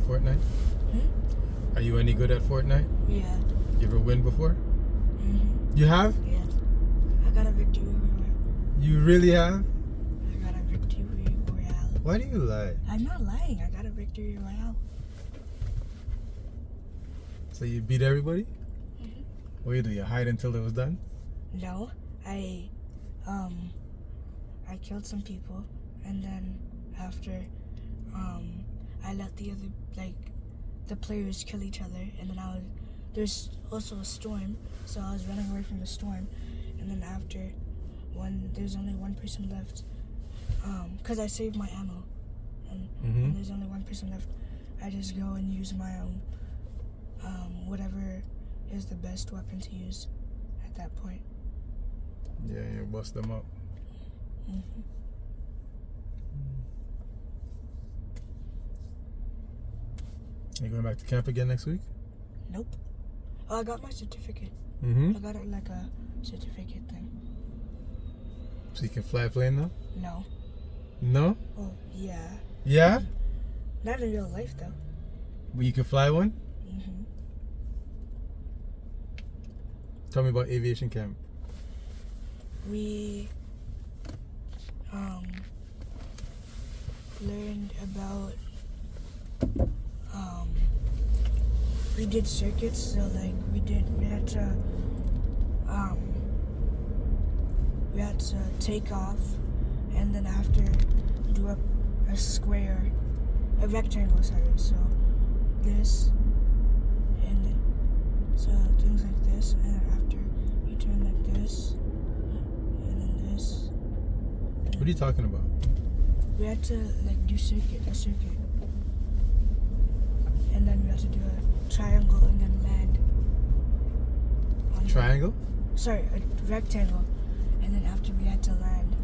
Fortnite? Are you any good at Fortnite? Yeah. You ever win before? Mm-hmm. You have? Yes. I got a victory royale. You really have? I got a victory royale. Why do you lie? I'm not lying. I got a victory royale. So you beat everybody? Mm-hmm. What do you do? You hide until it was done? No, I killed some people, and then after, I let the players kill each other, and then there's also a storm, so I was running away from the storm, and then after, when there's only one person left, cause I saved my ammo, and when there's only one person left, I just go and use my own, whatever is the best weapon to use at that point. Yeah, you bust them up. Mm-hmm. You going back to camp again next week? Nope. Oh, I got my certificate. Mm-hmm. I got it like a certificate thing. So you can fly a plane now? No. No? Oh, yeah. Yeah? Not in real life, though. But you can fly one? Mm-hmm. Tell me about aviation camp. We learned about we did circuits, so like we had to take off and then after do a rectangle, sorry, so this and so things like this, and then after you turn like this and then this. What are you talking about? We had to like do a circuit, and then we had to do a triangle and then land. Triangle? A rectangle, and then after we had to land.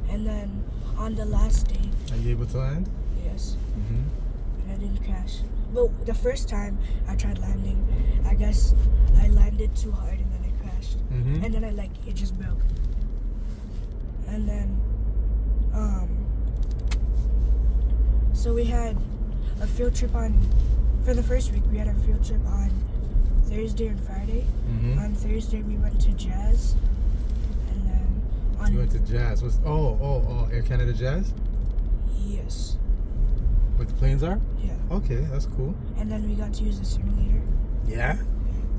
And then on the last day. Are you able to land? Yes. Mm-hmm. And I didn't crash. But the first time I tried landing, I guess I landed too hard and then I crashed. Mm-hmm. And then it just broke. And then, so we had a field trip for the first week, we had a field trip on Thursday and Friday. Mm-hmm. On Thursday, we went to Jazz. And then You went to Jazz. Air Canada Jazz? Yes. Where the planes are? Yeah. Okay, that's cool. And then we got to use the simulator. Yeah?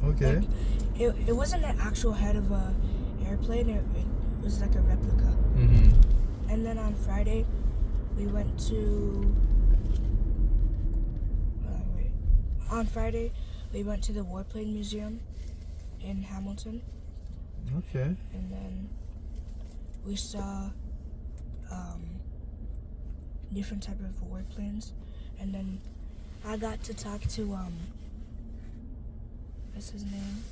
Okay. Like, it wasn't an actual head of a airplane. It was like a replica. Mm-hmm. And then on Friday, we went to. On Friday, we went to the Warplane Museum in Hamilton. Okay. And then we saw different type of warplanes. And then I got to talk to what's his name?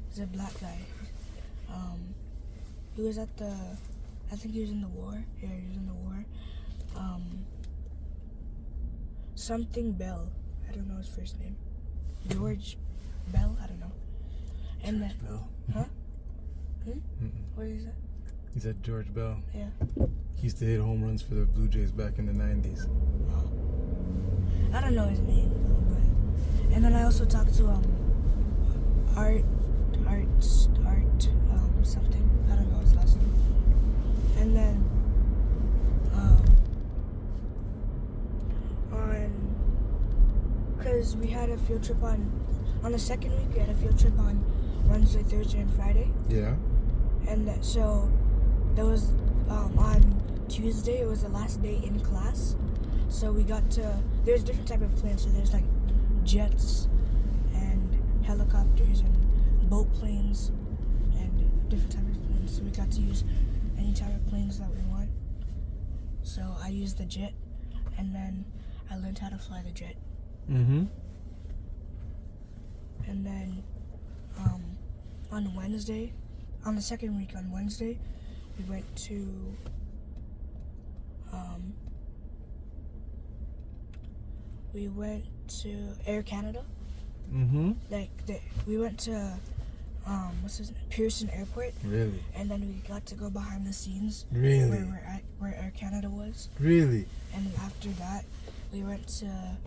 He's a black guy. He was at I think he was in the war. Yeah, he was in the war. Something Bell. I don't know his first name. George Bell? I don't know. And George Bell. Huh? Mm-mm. What is it? He said George Bell. Yeah. He used to hit home runs for the Blue Jays back in the 90s. Oh. I don't know his name though, but and then I also talked to Art something. I don't know his last name. And then because we had a field trip on the second week, we had a field trip on Wednesday, Thursday, and Friday. Yeah. And so there was on Tuesday, it was the last day in class. So we got there's different type of planes. So there's like jets and helicopters and boat planes and different type of planes. So we got to use any type of planes that we want. So I used the jet, and then I learned how to fly the jet. Mm-hmm. And then on Wednesday, on the second week on Wednesday, we went to Air Canada. Mm-hmm. We went to what's his name? Pearson Airport. Really? And then we got to go behind the scenes. Really? Where Air Canada was. Really? And then after that, we went to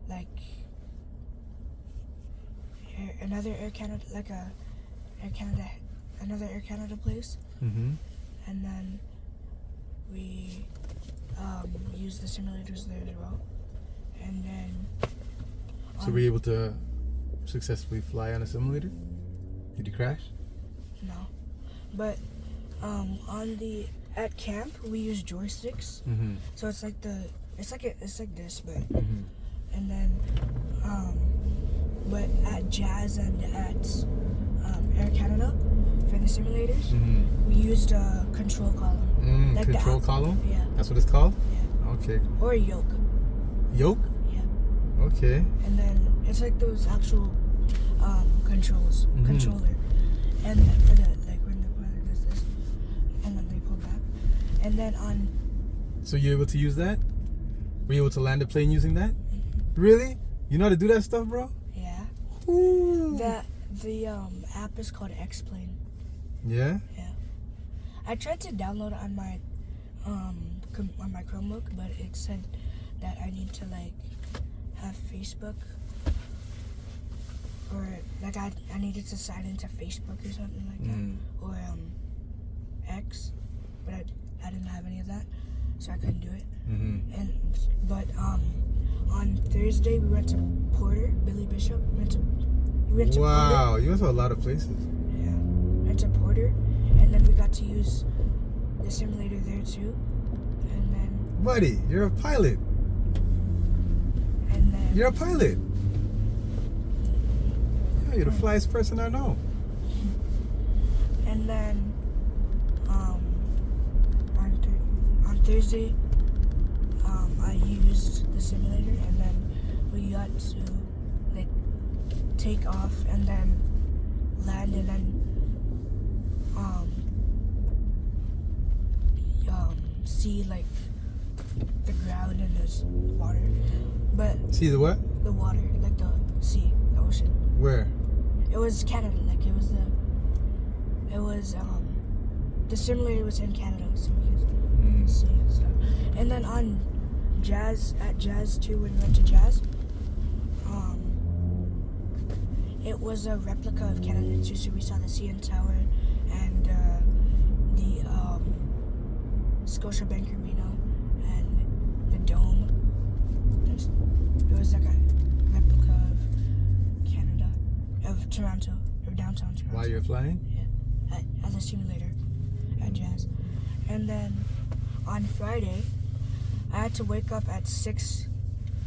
like another Air Canada, like another Air Canada place, Mm-hmm. and then we used the simulators there as well. And then So were you able to successfully fly on a simulator? Did you crash? no, but at camp we use joysticks, Mm-hmm. so it's like this, but Mm-hmm. and then but at Jazz and at Air Canada for the simulators, Mm-hmm. we used a control column. Like the Control app. column? Yeah. That's what it's called? Yeah. Okay. Or a yoke. Yoke? Yeah. Okay. And then it's like those actual controller. And then for the when the pilot does this, and then they pull back. And then So you're able to use that? Were you able to land a plane using that? Really? You know how to do that stuff, bro? yeah. Ooh. The app is called X-Plane. Yeah? Yeah. I tried to download it on my Chromebook, but it said that I need to have Facebook, or I needed to sign into Facebook or something like that, or X, but I didn't have any of that, so I couldn't do it. Mm-hmm. But on Thursday we went to Porter, Billy Bishop. We went to Wow, you went to a lot of places. Porter. Yeah, went to Porter, and then we got to use the simulator there too, and then. Buddy, you're a pilot. And then You're a pilot. Yeah, you're the flyest person I know. And then on Thursday, I used the simulator, and then we got to take off and then land, and then see the ground and the water, but See the what? the water, the sea, the ocean. Where? It was Canada, the simulator was in Canada, so we could see and stuff. And then at Jazz too, when we went to Jazz, it was a replica of Canada too, so we saw the CN Tower and the Scotiabank Arena and the Dome. It was like a replica of Canada, of Toronto, or downtown Toronto. While you're flying? Yeah, at the simulator at Jazz. And then on Friday, I had to wake up at 6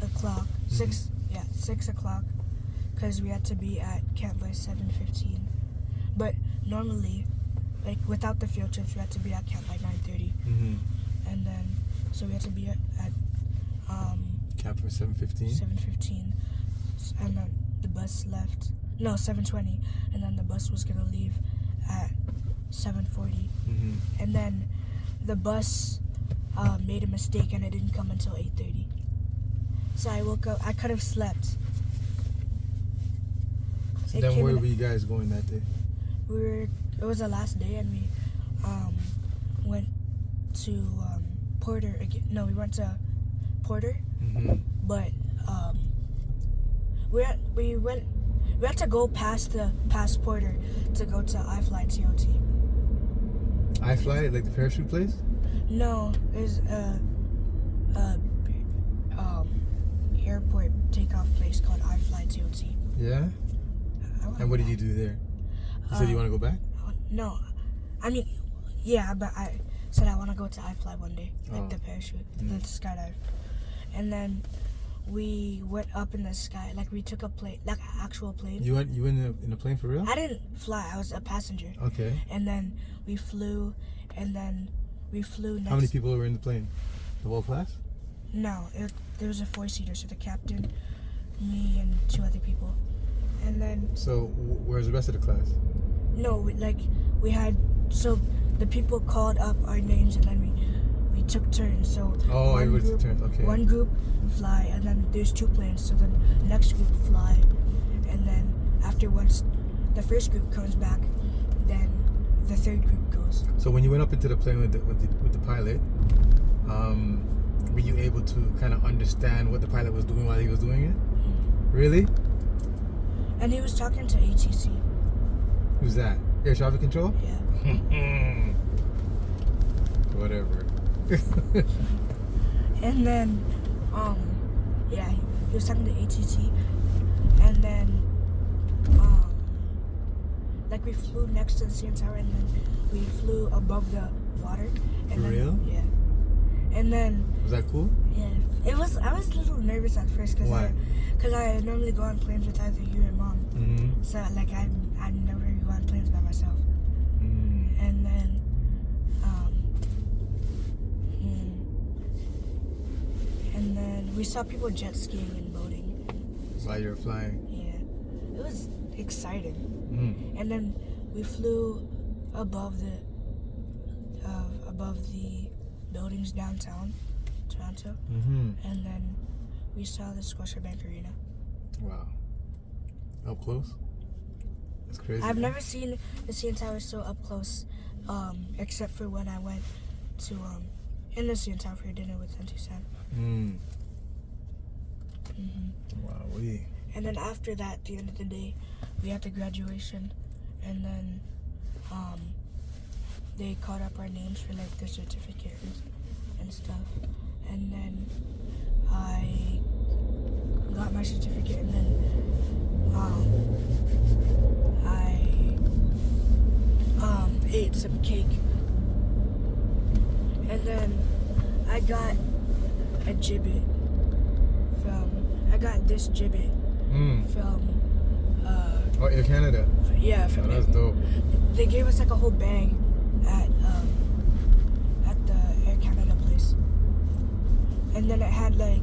o'clock. 6 o'clock, because we had to be at camp by 7:15. But normally, without the field trips, we had to be at camp by 9:30. Mm-hmm. And then, so we had to be at Camp for 7:15? 7:15. And then the bus left. No, 7:20. And then the bus was going to leave at 7:40. Mm-hmm. And then the bus made a mistake, and it didn't come until 8:30. So I woke up. I could have slept. So then where were you guys going that day? It was the last day, and we went to Porter again. No, we went to Porter, Mm-hmm. but we had to go past Porter to go to iFly TOT. iFly, like the parachute place? No, there's a airport takeoff place called iFly TOT. Yeah? And what did you do there? You said you want to go back? No, I mean, yeah, but I said I want to go to iFly one day, the parachute, the skydive. And then we went up in the sky, we took a plane, an actual plane. You went in a plane for real? I didn't fly, I was a passenger. Okay. And then we flew, next. How many people were in the plane? The whole class? No, there was a 4-seater, so the captain, me, and 2 other people. And then... So, where's the rest of the class? No, we had... So, the people called up our names, and then we took turns. So everybody took turns, okay. One group fly, and then there's 2 planes, so the next group fly. And then once the first group comes back, then the third group goes. So when you went up into the plane with the pilot, were you able to kind of understand what the pilot was doing while he was doing it? Really? And he was talking to ATC. Who's that? Air traffic control? Yeah. Whatever. And then, yeah, he was talking to ATC. And then, like we flew next to the CN Tower, and then we flew above the water. And For then, real? Yeah. And then. Was that cool? Yeah. It was. I was a little nervous at first because Why? I normally go on planes with either you or mom. Mm-hmm. So like I never go on planes by myself. Mm. And then, and then we saw people jet skiing and boating. While you were flying. Yeah, it was exciting. Mm. And then we flew above the buildings downtown Toronto, Mm-hmm. and then we saw the Scotiabank Arena. Wow. Up close? That's crazy. I've man. never seen the CN Tower so up close, except for when I went to in the CN Tower for dinner with Auntie Sam. Mm. Hmm. Wow. And then after that, at the end of the day, we had the graduation, and then they called up our names for like the certificate and stuff. And then I got my certificate, and then I ate some cake, and then I got a gibbet I got this gibbet from Oh, Air Canada. from Oh, that's dope. they gave us like a whole bag at the Air Canada place, and then it had like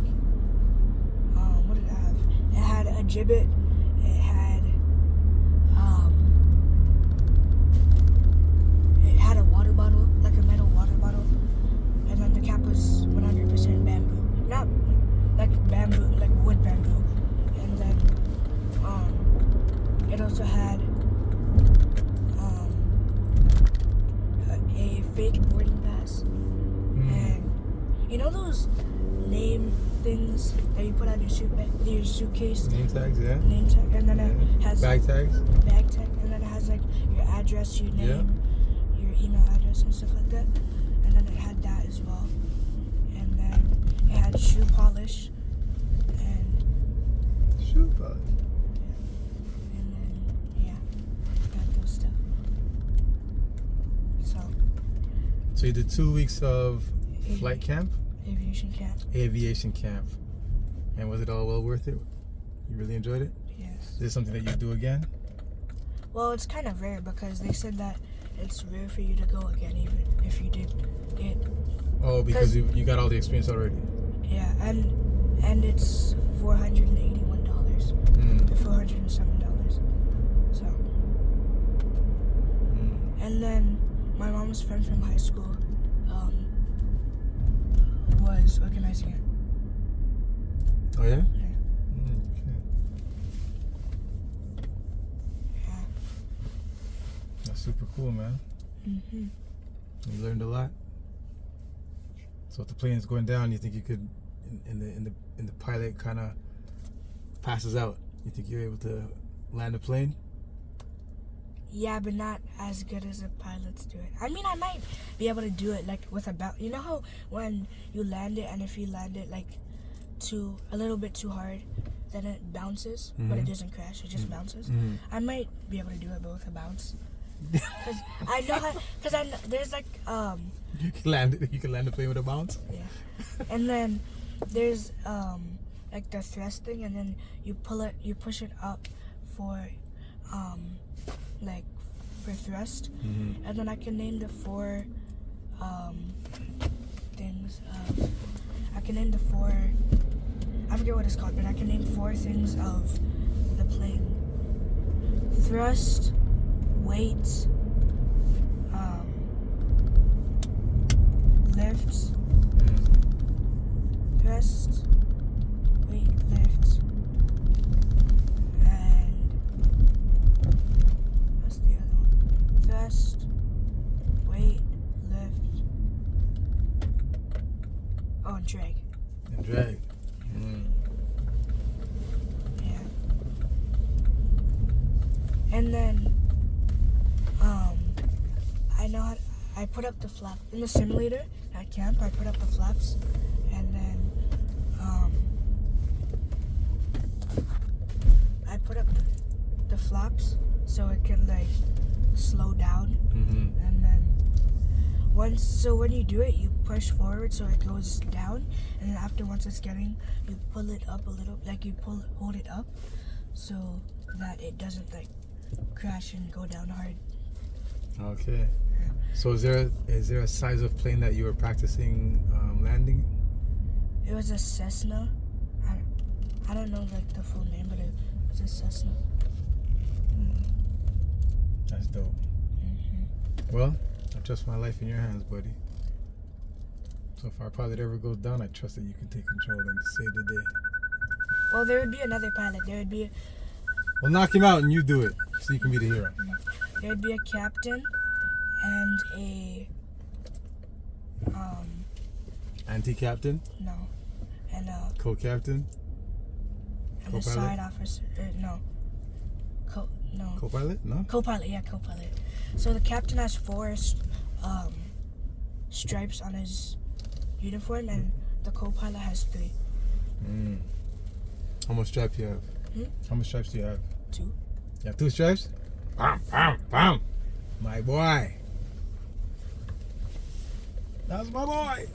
what did it have? It had a gibbet. It had a water bottle, like a metal water bottle, and then the cap was 100% bamboo, not like bamboo, like wood bamboo, and then it also had a fake boarding pass, and you know those name things that you put on your suitcase? Name tags, yeah. Name tag, and then it has Bag tags. bag tag, and then it has like your address, your name, your email address, and stuff like that. And then it had that as well, and then it had shoe polish, and Shoe polish. and then yeah, got those stuff. So you did 2 weeks of flight camp, Aviation camp. aviation camp, and was it all well worth it? You really enjoyed it? Yes. Is this something that you do again? Well, it's kind of rare because they said that it's rare for you to go again, even if you did it. Oh, because you got all the experience already. Yeah, and it's $481 or $407. So, and then my mom's friend from high school was organizing it. Oh yeah? Yeah. Okay. Yeah. That's super cool, man. Mhm. You learned a lot. So if the plane is going down, you think you could, in the pilot kind of passes out, you think you're able to land a plane? Yeah, but not as good as the pilots do it. I mean, I might be able to do it like with a bounce. You know how when you land it, and if you land it like a little bit too hard, then it bounces, but it doesn't crash. It just bounces. I might be able to do it, but with a bounce. Cause I know how. Cause I know, there's like You can land the plane with a bounce. Yeah, and then there's like the thrust thing, and then you push it up for like for thrust, and then I can name the four things. I can name the four. I forget what it's called, but I can name 4 things of the plane: thrust, weight, lift, thrust, weight, lift, and what's the other one? Thrust, weight, lift, and drag. Drag. Mm. Yeah. And then, I know how I put up the flap in the simulator at camp. I put up the flaps, and then, I put up the flaps so it could like slow down, and then when you do it, you push forward so it goes down, and then once it's getting, you pull it up a little, like you hold it up so that it doesn't like crash and go down hard. Okay. So is there a size of plane that you were practicing landing? It was a Cessna. I don't know like the full name, but it was a Cessna. That's dope. Well, I trust my life in your hands, buddy. So if our pilot ever goes down, I trust that you can take control and save the day. Well, there would be another pilot. Well, knock him out and you do it, so you can be the hero. There would be a captain and a Anti-captain? no, and a Co-captain? and a side officer. No. Co-pilot? No? Co-pilot, yeah, co-pilot. So the captain has 4 stripes on his uniform, and the co-pilot has 3. How much stripes do you have? How much stripes do you have? 2. You have 2 stripes? Bam, bam, bam. My boy. That's my boy.